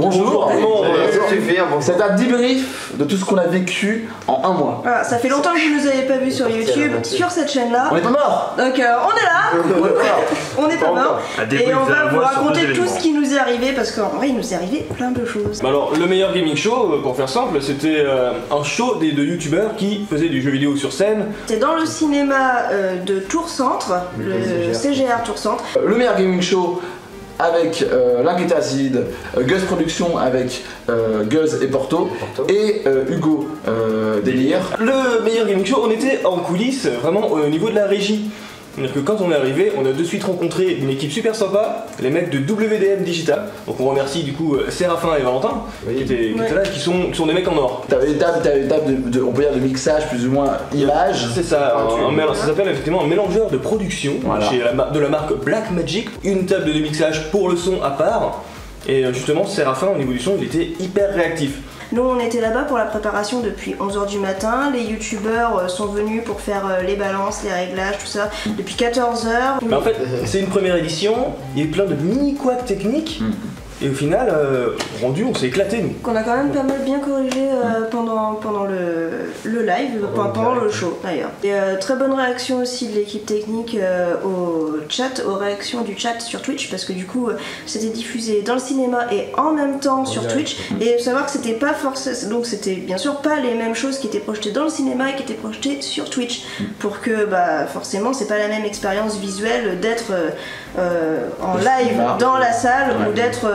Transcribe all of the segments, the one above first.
Bonjour. Ça suffit, bon. C'est un débrief de tout ce qu'on a vécu en un mois. Voilà, ça fait longtemps que vous nous avez pas vu sur YouTube, sur cette chaîne-là. On est pas mort. Donc on est là, on n'est pas mort. Et on va vous raconter tout ce qui nous est arrivé parce qu'en vrai il nous est arrivé plein de choses. Bah alors le meilleur gaming show, pour faire simple, c'était un show de youtubeurs qui faisaient du jeu vidéo sur scène. C'était dans le cinéma de Tours Centre, le CGR Tours Centre. Le meilleur gaming show avec L'Inquiété Acide, Guz Productions avec Guz et Porto, et Hugo Délire. Le meilleur gaming show, on était en coulisses, vraiment au niveau de la régie. C'est-à-dire que quand on est arrivé, on a de suite rencontré une équipe super sympa, les mecs de WDM Digital. Donc on remercie du coup Séraphin et Valentin qui étaient là, qui sont des mecs en or. T'avais une table on peut dire de mixage plus ou moins image. C'est ça, ça s'appelle effectivement un mélangeur de production de la marque Blackmagic. Une table de mixage pour le son à part. Et justement Séraphin au niveau du son il était hyper réactif. Nous on était là-bas pour la préparation depuis 11h du matin, les youtubeurs sont venus pour faire les balances, les réglages, tout ça, depuis 14h. Mais en fait c'est une première édition, il y a eu plein de mini couacs techniques. Et au final, rendu, on s'est éclaté nous. Qu'on a quand même pas mal bien corrigé pendant le live, pendant le show d'ailleurs. Et très bonne réaction aussi de l'équipe technique au chat, aux réactions du chat sur Twitch, parce que du coup c'était diffusé dans le cinéma et en même temps sur Twitch. Et savoir que c'était pas forcément, donc c'était bien sûr pas les mêmes choses qui étaient projetées dans le cinéma et qui étaient projetées sur Twitch, pour que forcément c'est pas la même expérience visuelle d'être en live dans la salle ou d'être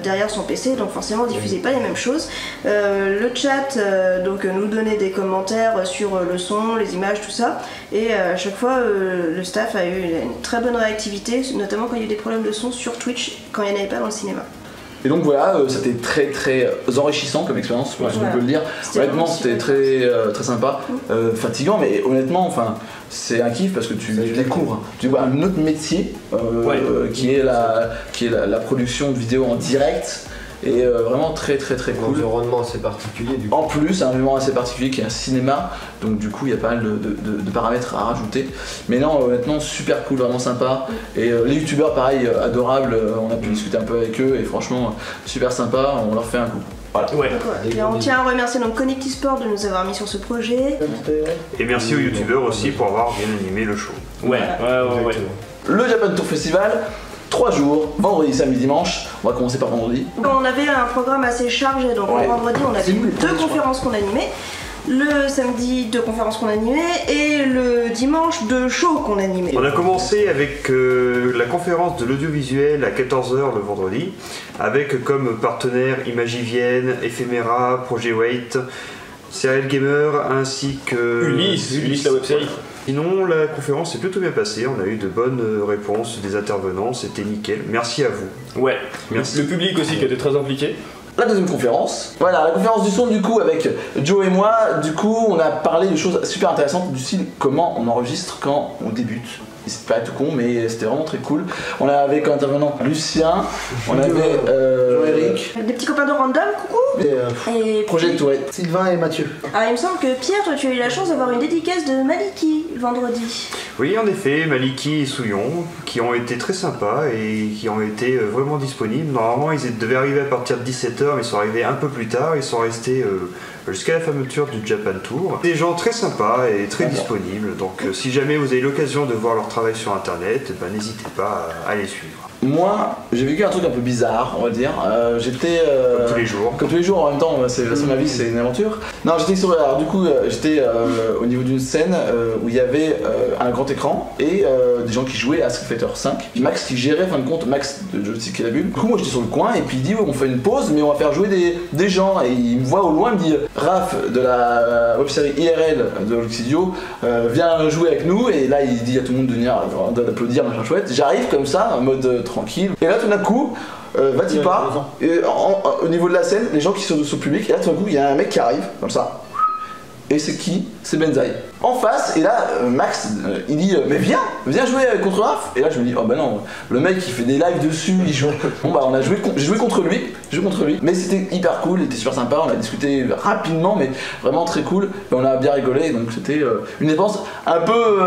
derrière son PC, donc forcément diffusait pas les mêmes choses. Le chat donc nous donnait des commentaires sur le son, les images, tout ça, et à chaque fois le staff a eu une très bonne réactivité, notamment quand il y a eu des problèmes de son sur Twitch quand il n'y en avait pas dans le cinéma. Et donc voilà, c'était très enrichissant comme expérience, on peut le dire. Honnêtement, c'était très sympa, fatigant, mais honnêtement, enfin, c'est un kiff parce que tu découvres, tu vois un autre métier qui est la production de vidéos en direct. Et vraiment très cool. Un environnement assez particulier du coup. En plus, un environnement assez particulier qui est un cinéma, donc du coup il y a pas mal de paramètres à rajouter. Mais non, honnêtement super cool, vraiment sympa. Et les youtubeurs pareil, adorables, on a pu discuter un peu avec eux et franchement super sympa, on leur fait un coup. Voilà. Et on tient à remercier donc Connectisport de nous avoir mis sur ce projet. Et merci aux youtubeurs aussi pour avoir bien animé le show. Ouais. Le Japan Tour Festival, 3 jours, vendredi, samedi, dimanche. On va commencer par vendredi. On avait un programme assez chargé, donc le vendredi on avait 2 conférences qu'on animait, le samedi 2 conférences qu'on animait et le dimanche 2 shows qu'on animait. On a commencé avec la conférence de l'audiovisuel à 14h le vendredi, avec comme partenaires Imagivienne, Ephemera, Projet Wait, Serial Gamer ainsi que Ulysse la web-série. Sinon, la conférence s'est plutôt bien passée, on a eu de bonnes réponses des intervenants, c'était nickel. Merci à vous. Ouais, merci. Le public aussi qui était très impliqué. La deuxième conférence, voilà, la conférence du son du coup avec Joe et moi, du coup on a parlé de choses super intéressantes du style comment on enregistre quand on débute. C'est pas tout con mais c'était vraiment très cool. On avait comme intervenant Lucien, on avait Jean-Éric, des petits copains de Random, coucou. Et Projet Tourette, Sylvain et Mathieu. Alors il me semble que Pierre, toi tu as eu la chance d'avoir une dédicace de Maliki vendredi. Oui en effet, Maliki et Souillon qui ont été très sympas et qui ont été vraiment disponibles. Normalement ils devaient arriver à partir de 17h mais ils sont arrivés un peu plus tard, ils sont restés jusqu'à la fermeture du Japan Tour. Des gens très sympas et très disponibles, donc si jamais vous avez l'occasion de voir leur travail sur internet, n'hésitez pas à les suivre. Moi, j'ai vécu un truc un peu bizarre, on va dire. J'étais. Comme tous les jours. Comme tous les jours, en même temps, c'est ma vie, c'est une aventure. Non, j'étais sur. Alors, du coup, j'étais au niveau d'une scène où il y avait un grand écran et des gens qui jouaient à Street Fighter 5. Max qui gérait, en fin de compte, Max de Joystick et la Bulle. Du coup, moi j'étais sur le coin et puis il dit on fait une pause, mais on va faire jouer des gens. Et il me voit au loin, il me dit Raph de la web série IRL de Luxidio viens jouer avec nous. Et là, il dit à tout le monde de venir d'applaudir, machin chouette. J'arrive comme ça, en mode tranquille. Et là, tout d'un coup, va-t-il pas, au niveau de la scène, les gens qui sont sous le public, et là, tout d'un coup, il y a un mec qui arrive, comme ça. Et c'est qui? C'est Benzaï. en face, et là, Max, il dit mais viens jouer contre Raph. Et là, je me dis, oh bah non, le mec il fait des lives dessus, il joue. Bon bah, j'ai joué contre lui, mais c'était hyper cool, il était super sympa, on a discuté rapidement, mais vraiment très cool, et on a bien rigolé, donc c'était une dépense un peu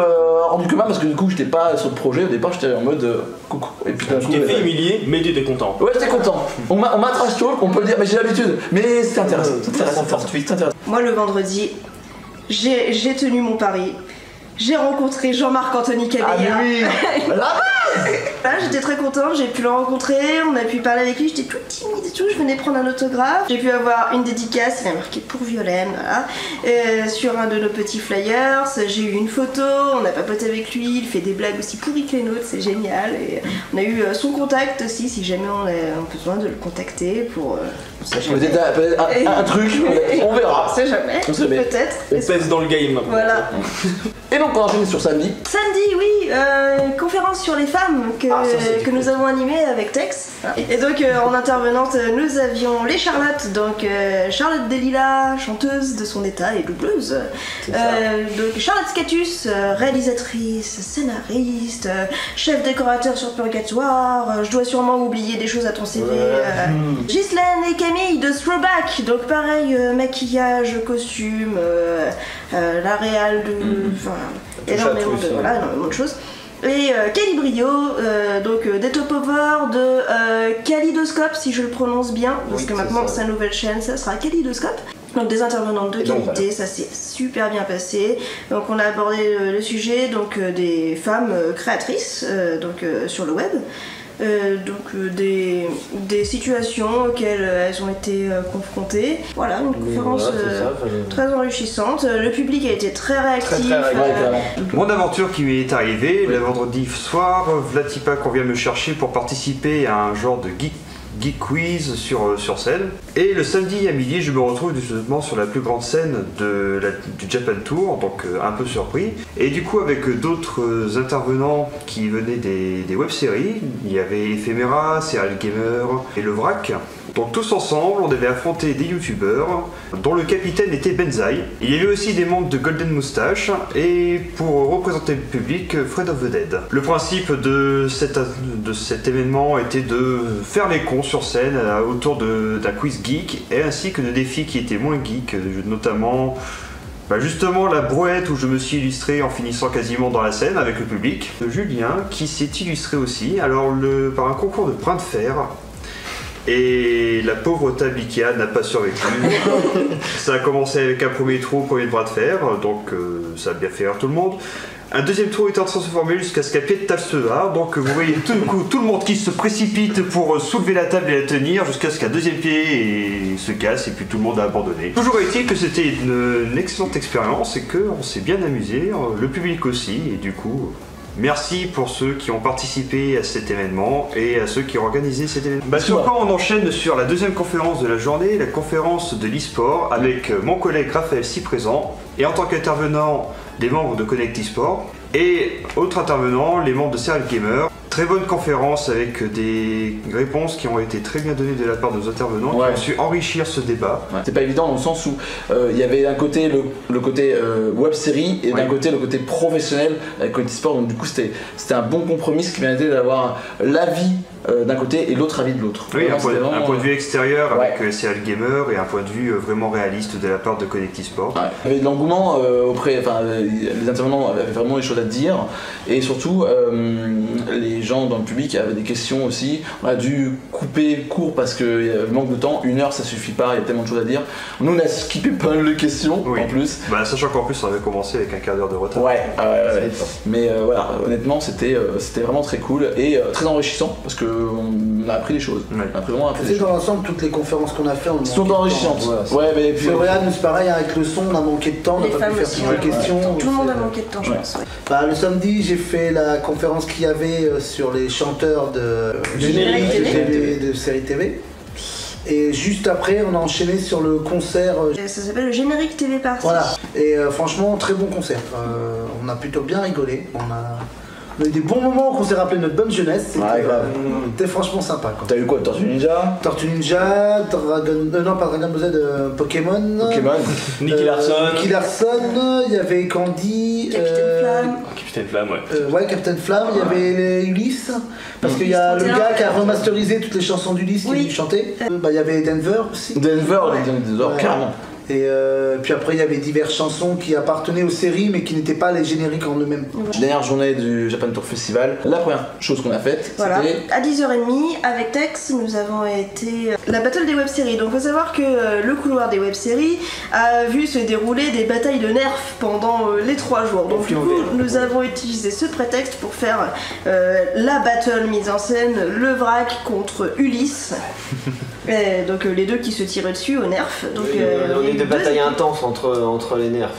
rendue que mal, parce que du coup, j'étais pas sur le projet, au départ, j'étais en mode coucou. Et puis d'un coup, tu t'es fait humilier, mais tu étais content. Ouais, j'étais content. On m'a trash talk, on peut le dire, mais j'ai l'habitude. Mais c'était intéressant. Moi, le vendredi, j'ai tenu mon pari. J'ai rencontré Jean-Marc Anthony Cabella. Ah mais oui. Là, j'étais très contente, j'ai pu le rencontrer, on a pu parler avec lui, j'étais toute timide et tout, je venais prendre un autographe. J'ai pu avoir une dédicace, il a marqué pour Violaine, voilà, sur un de nos petits flyers. J'ai eu une photo, on a papoté avec lui, il fait des blagues aussi pourries que les nôtres, c'est génial. Et on a eu son contact aussi, si jamais on a besoin de le contacter pour... un truc, on verra. On sait jamais, peut-être. On pèse dans le game maintenant. Voilà. Et donc on enchaîne sur samedi. Samedi, oui, conférence sur les femmes que nous avons animée avec Tex. Et donc en intervenante, nous avions les Charlotte, donc Charlotte Delila, chanteuse de son état et doubleuse. Donc Charlotte Scatus, réalisatrice, scénariste, chef décorateur sur Purgatoire. Je dois sûrement oublier des choses à ton CV. Ghislaine et Camille de Throwback, donc pareil, maquillage, costume, la réal de... énormément de choses. Et Kelly Brio, donc des top-over de Kalidoscope, si je le prononce bien, parce que maintenant sa nouvelle chaîne, ça sera Kalidoscope. Donc des intervenantes de qualité, ça s'est super bien passé. Donc on a abordé le sujet donc des femmes créatrices sur le web. Des situations auxquelles elles ont été confrontées. Voilà, une conférence très enrichissante. Le public a été très réactif. Mon aventure qui m'est arrivée le vendredi soir, Vlatipa qu'on vient me chercher pour participer à un genre de geek quiz sur scène. Et le samedi à midi, je me retrouve justement sur la plus grande scène du Japan Tour, donc un peu surpris. Et du coup, avec d'autres intervenants qui venaient des web-séries, il y avait Ephémera, Serial Gamer et Le Vrac. Donc tous ensemble, on devait affronter des youtubeurs, dont le capitaine était Benzaï. Il y avait aussi des membres de Golden Moustache, et pour représenter le public, Fred of the Dead. Le principe de cet événement était de faire les cons sur scène autour d'un quiz geek, et ainsi que de défis qui étaient moins geeks, notamment... justement la brouette où je me suis illustré en finissant quasiment dans la scène avec le public. Julien qui s'est illustré aussi, alors par un concours de brin de fer. Et la pauvre Tabikia n'a pas survécu. Ça a commencé avec un premier bras de fer, donc ça a bien fait rire tout le monde. Un deuxième tour est en train de se former jusqu'à ce qu'à pied de table se barre, donc vous voyez tout le monde qui se précipite pour soulever la table et la tenir jusqu'à ce qu'un deuxième pied se casse et puis tout le monde a abandonné. Toujours est-il que c'était une excellente expérience et qu'on s'est bien amusé, le public aussi, et du coup... Merci pour ceux qui ont participé à cet événement et à ceux qui ont organisé cet événement. Sur quoi on enchaîne sur la deuxième conférence de la journée, la conférence de l'e-sport avec mon collègue Raphaël si présent et en tant qu'intervenant des membres de Connect eSport et autres intervenants, les membres de Serial Gamer. Très bonne conférence avec des réponses qui ont été très bien données de la part de nos intervenants qui ont su enrichir ce débat. C'est pas évident dans le sens où il y avait d'un côté le côté web série et d'un côté le côté professionnel avec Connect eSport, donc du coup c'était un bon compromis qui permettait d'avoir l'avis d'un côté et l'autre avis de l'autre. Oui, un point de vue extérieur avec Serial Gamer et un point de vue vraiment réaliste de la part de Connect eSport. Il y avait de l'engouement les intervenants avaient vraiment des choses à dire et surtout les gens dans le public avaient des questions aussi. On a dû couper court parce qu'il manque de temps, 1 heure ça suffit pas, il y a tellement de choses à dire. Nous on a skippé pas mal de questions en plus. Sachant qu'en plus on avait commencé avec un quart d'heure de retard. Mais voilà, honnêtement c'était vraiment très cool et très enrichissant parce qu'on a appris des choses. On a vraiment appris des choses. Dans l'ensemble, toutes les conférences qu'on a fait, on sont enrichissantes. Mais puis c'est pareil, avec le son, on a manqué de temps, on n'a pas pu faire toutes les questions. Tout le monde a manqué de temps, je pense. Le samedi, j'ai fait la conférence qu'il y avait sur les chanteurs de série TV. Et juste après, on a enchaîné sur le concert. Ça s'appelle le Générique TV Party. Voilà. Et franchement, très bon concert. On a plutôt bien rigolé. On a eu des bons moments qu'on s'est rappelé notre bonne jeunesse. C'était franchement sympa. T'as eu quoi, Tortue Ninja? Tortue Ninja, non pas Dragon Ball Z, Pokémon. Nicky Larson. Nicky Larson, il y avait Candy. Capitaine Flamme. Capitaine Flamme, ouais. Ouais, Captain Flamme, il y avait Ulysse. Parce qu'il y a le gars qui a remasterisé toutes les chansons d'Ulysse qui chantait. Il y avait Denver aussi. Denver, carrément. Et puis après il y avait diverses chansons qui appartenaient aux séries mais qui n'étaient pas les génériques en eux-mêmes. Dernière journée du Japan Tour Festival, la première chose qu'on a faite, c'était... À 10h30, avec Tex, nous avons été la battle des web-séries. Donc faut savoir que le couloir des web-séries a vu se dérouler des batailles de nerfs pendant les 3 jours. Donc du coup, nous avons utilisé ce prétexte pour faire la battle mise en scène, le vrac contre Ulysse. Et donc les deux qui se tiraient dessus au nerf. Donc, on a eu des batailles intenses entre les nerfs.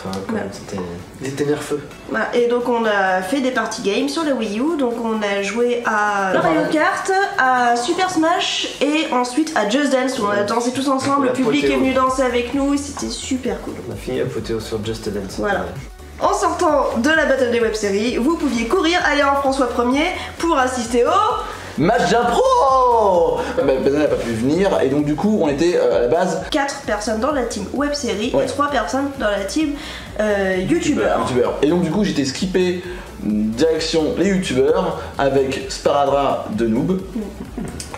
Ils étaient nerfeux. Voilà. Et donc on a fait des party games sur la Wii U. Donc on a joué à Mario Kart, à Super Smash et ensuite à Just Dance où on a dansé tous ensemble. Le public est venu danser avec nous et c'était super cool. On a fini apothéose sur Just Dance. Voilà. En sortant de la battle des web-séries, vous pouviez courir, aller en François 1er pour assister au... Match d'impro. Benzen n'a pas pu venir et donc du coup on était à la base 4 personnes dans la team web-série et 3 personnes dans la team youtubeur. Et donc du coup j'étais skippé direction les youtubeurs avec Sparadra de Noob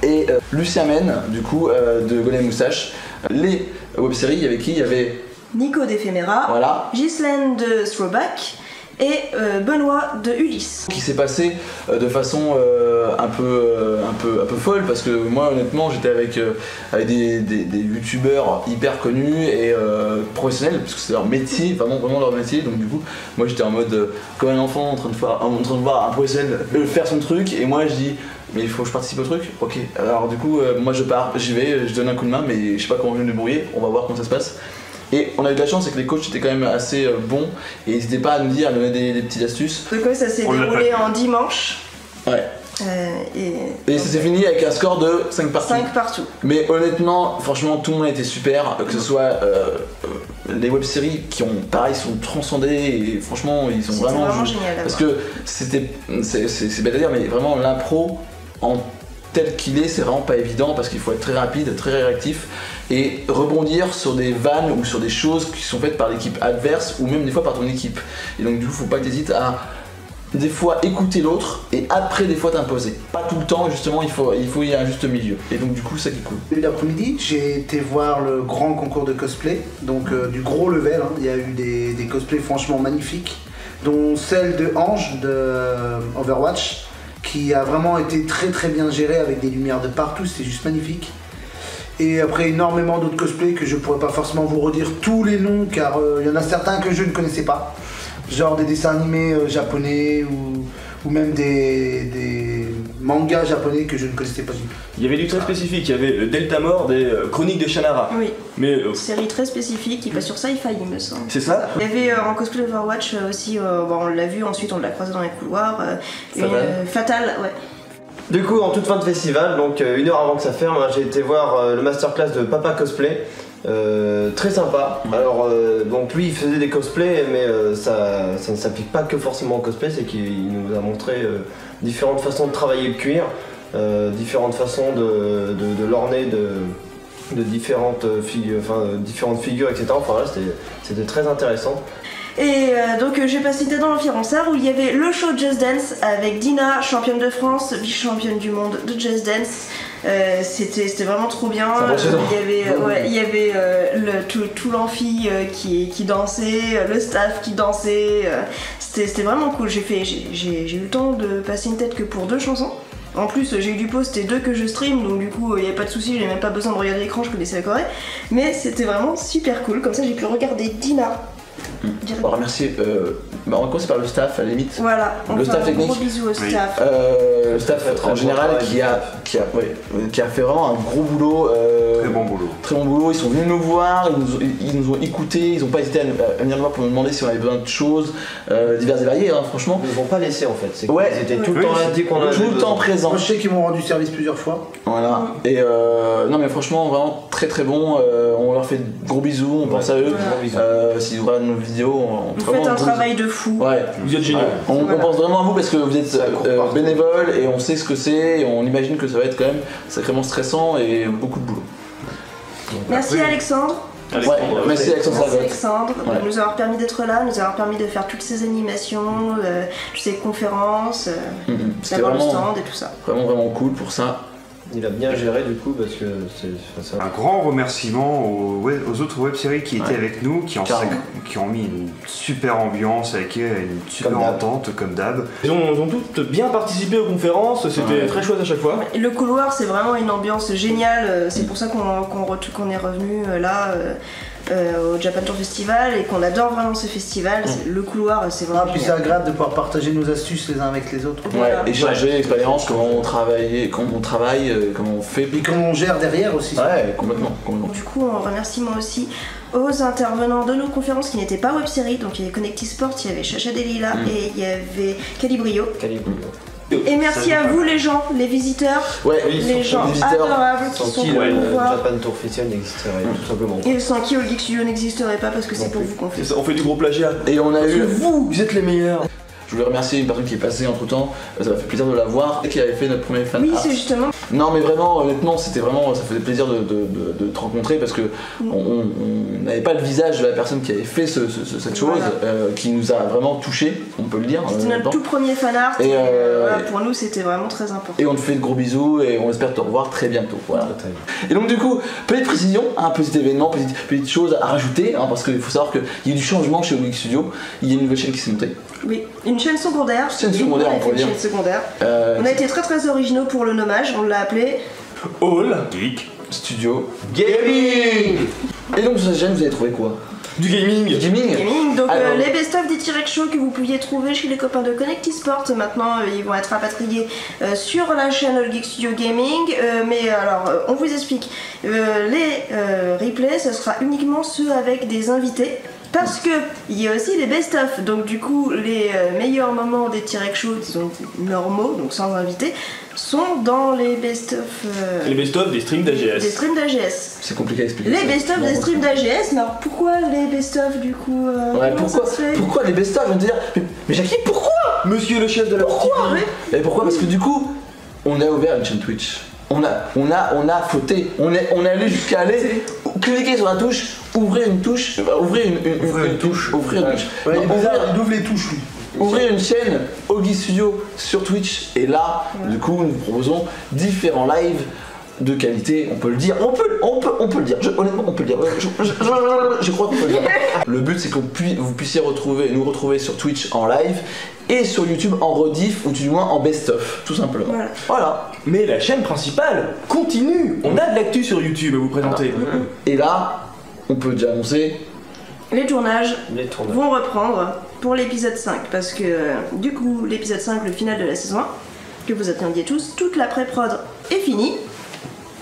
et Lucien Men du coup de Golem Moustache. Les web-séries, il y avait qui? Il y avait Nico d'Ephéméra, voilà. Ghislaine de Throwback et Benoît de Ulysse. Qui s'est passé de façon un peu folle parce que moi honnêtement j'étais avec des youtubeurs hyper connus et professionnels parce que c'est leur métier, vraiment leur métier, donc du coup moi j'étais en mode comme un enfant en train de voir un professionnel faire son truc et moi je dis mais il faut que je participe au truc. Ok, alors du coup moi je pars, j'y vais, je donne un coup de main mais je sais pas comment je vais me débrouiller, on va voir comment ça se passe. Et on a eu de la chance, c'est que les coachs étaient quand même assez bons et n'hésitaient pas à nous dire, à donner des petites astuces. Donc ouais, ça s'est déroulé en dimanche. Ouais. Et ça s'est fini avec un score de 5 partout. 5 partout. Mais honnêtement, franchement, tout le monde était super, que ce soit les web-séries qui ont, pareil, sont transcendées et franchement, ils sont vraiment génial. Parce que c'est bête à dire, mais vraiment l'impro en tel qu'il est, c'est vraiment pas évident parce qu'il faut être très rapide, très réactif et rebondir sur des vannes ou sur des choses qui sont faites par l'équipe adverse ou même des fois par ton équipe. Et donc du coup, faut pas que t'hésites à des fois écouter l'autre et après des fois t'imposer. Pas tout le temps, justement, il faut y avoir un juste milieu. Et donc du coup, ça qui est cool. L'après-midi, j'ai été voir le grand concours de cosplay, donc du gros level. Il y a eu des cosplays franchement magnifiques, dont celle de Ange de Overwatch, qui a vraiment été très bien gérée avec des lumières de partout, c'est juste magnifique. Et après énormément d'autres cosplays que je pourrais pas forcément vous redire tous les noms car il y en a certains que je ne connaissais pas. Genre des dessins animés japonais ou même des mangas japonais que je ne connaissais pas du tout. Il y avait du très spécifique, il y avait Delta Mort des Chroniques de Shannara. Oui, mais, série très spécifique qui passe sur Sci-Fi il me semble. C'est ça. Il y avait en cosplay Overwatch aussi, on l'a vu ensuite, on l'a croisé dans les couloirs, Fatal, ouais. Du coup, en toute fin de festival, donc 1 heure avant que ça ferme, j'ai été voir le masterclass de Papa Cosplay. Très sympa. Alors donc lui il faisait des cosplays mais ça ne s'applique pas que forcément au cosplay, c'est qu'il nous a montré différentes façons de travailler le cuir, différentes façons de l'orner de différentes figures, etc. Enfin voilà, c'était très intéressant. Et donc j'ai passé une tête dans l'Amphi-Ronsard où il y avait le show Just Dance avec Dina, championne de France, vice-championne du monde de Just Dance. C'était vraiment trop bien. Il y avait tout l'amphi qui dansait, le staff qui dansait. C'était vraiment cool. J'ai eu le temps de passer une tête que pour 2 chansons. En plus j'ai eu du pot, c'était 2 que je stream, donc du coup il n'y avait pas de soucis, j'ai même pas besoin de regarder l'écran, je connaissais la Corée. Mais c'était vraiment super cool, comme ça j'ai pu regarder Dina. On va remercier, on va commencer par le staff à la limite. Voilà, le staff technique. Gros bisous au staff. Le staff en général qui a fait vraiment un gros boulot. Très bon boulot. Ils sont venus nous voir, ils nous ont écoutés, ils n'ont pas hésité à venir nous voir pour nous demander si on avait besoin de choses diverses et variées, hein, franchement. Ils nous ont pas laissé en fait. Ils étaient tout le temps là dès qu'on avait tout le temps présents. Moi, je sais qu'ils m'ont rendu service plusieurs fois. Voilà. Et non mais franchement vraiment très bon. On leur fait de gros bisous, on pense à eux. S'ils voudraient nos vidéos. Vous faites un travail de fou. Ouais. Vous êtes génial. On pense vraiment à vous parce que vous êtes bénévole et on sait ce que c'est et on imagine que ça va être quand même sacrément stressant et beaucoup de boulot. Merci Alexandre. Ouais, merci Alexandre. Merci Alexandre Ouais. de nous avoir permis d'être là, nous avoir permis de faire toutes ces animations, toutes ces conférences, C'était d'avoir le vraiment, stand et tout ça. vraiment cool pour ça. Il a bien géré du coup parce que c'est Un grand remerciement aux autres web-séries qui étaient Ouais. avec nous, qui ont mis une super ambiance avec une super Comme d'hab. entente comme d'hab. Ils ont toutes bien participé aux conférences, c'était très chouette à chaque fois. Et le couloir, c'est vraiment une ambiance géniale, c'est pour ça qu'on est revenu là au Japan Tour Festival et qu'on adore vraiment ce festival. Le couloir, c'est vraiment Puis c'est génial. agréable de pouvoir partager nos astuces les uns avec les autres. Voilà. Ouais, échanger l'expérience, comment on travaille, comment on fait. Et comment on gère derrière aussi. Ouais, complètement. Du coup, on remercie moi aussi aux intervenants de nos conférences qui n'étaient pas web-série. Donc il y avait Connecti Sport, il y avait Chacha Delila et il y avait Calibrio. Et merci à vous les gens, les visiteurs, Ouais, les gens les visiteurs. adorables qui sans sont qui venus le nous voir. Japan Tour Festival n'existerait tout simplement. Et sans qui All Geek Studio n'existerait pas parce que c'est pour vous qu'on fait. C'est ça, on fait du gros plagiat. Et on a eu. Vous êtes les meilleurs. Je voulais remercier une personne qui est passée entre temps, ça m'a fait plaisir de la voir, et qui avait fait notre premier fan Oui, art. c'est justement. Non mais vraiment, honnêtement, c'était vraiment, ça faisait plaisir de te rencontrer parce que on n'avait pas le visage de la personne qui avait fait cette chose, Voilà. qui nous a vraiment touché, on peut le dire. C'était notre maintenant. tout premier fan art. Et, Voilà, pour nous, c'était vraiment très important. Et on te fait de gros bisous et on espère te revoir très bientôt. Voilà. Et donc du coup, petite précision, un petit événement, petite chose à rajouter, parce qu'il faut savoir qu'il y a eu du changement chez Geek Studio, il y a une nouvelle chaîne qui s'est montée. Oui, une chaîne secondaire. Chaîne secondaire, Oui, on peut une dire. chaîne secondaire. Euh, On a été très originaux pour le nommage, on l'a appelé. All Geek. Studio. Gaming. Et donc sur cette chaîne, vous avez trouvé quoi? Du gaming. Du gaming. Gaming. Donc Alors- les best-of des T-Rex Show que vous pouviez trouver chez les copains de Connecti Sport, maintenant ils vont être rapatriés sur la chaîne All Geek Studio Gaming. Mais alors, on vous explique. Les replays, ce sera uniquement ceux avec des invités. Parce que il y a aussi les best-of, donc du coup les meilleurs moments des T-Rex Show qui sont normaux, donc sans invités, sont dans les best-of Les best-of des streams des d'AGS. streams d'AGS. C'est compliqué à expliquer. Les ça. best-of des streams d'AGS, mais alors pourquoi les best-of du coup Ouais, comment ça se fait pourquoi les best-of? Je veux dire, mais Jackie, pourquoi? Monsieur le chef de la Pourquoi oui. Et pourquoi? Parce que du coup, on a ouvert une chaîne Twitch. On a fauté. On est allé jusqu'à aller cliquer sur la touche, ouvrir une touche, ouvrir une touche. Ouais, il est bizarre, il ouvre les touches lui. Ouvrir une chaîne Ogi Studio sur Twitch et là, du coup, nous proposons différents lives de qualité, on peut le dire, on peut le dire, honnêtement on peut le dire, je crois qu'on peut le dire. Le but c'est que vous puissiez nous retrouver sur Twitch en live et sur YouTube en rediff ou du moins en best-of, tout simplement. Voilà. Mais la chaîne principale continue. On a de l'actu sur YouTube à vous présenter. Et là, on peut déjà annoncer. Les tournages Les tournages. vont reprendre pour l'épisode 5 parce que du coup l'épisode 5, le final de la saison 1 que vous attendiez tous, toute la pré-prod est finie.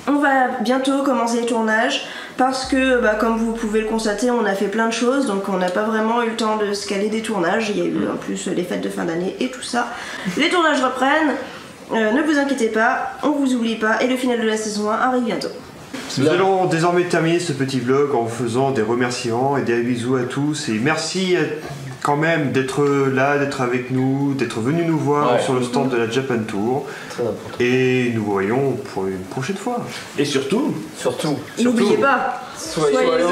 On va bientôt commencer les tournages parce que comme vous pouvez le constater, on a fait plein de choses, donc on n'a pas vraiment eu le temps de se caler des tournages. Il y a eu en plus les fêtes de fin d'année et tout ça. Les tournages reprennent, ne vous inquiétez pas, on vous oublie pas et le final de la saison 1 arrive bientôt. Nous allons désormais terminer ce petit vlog en vous faisant des remerciements et des bisous à tous. Et merci quand même d'être là, d'être avec nous, d'être venu nous voir sur le stand de la Japan Tour. Très important. Et nous voyons pour une prochaine fois. Et surtout, N'oubliez pas, Soyez soyez heureux.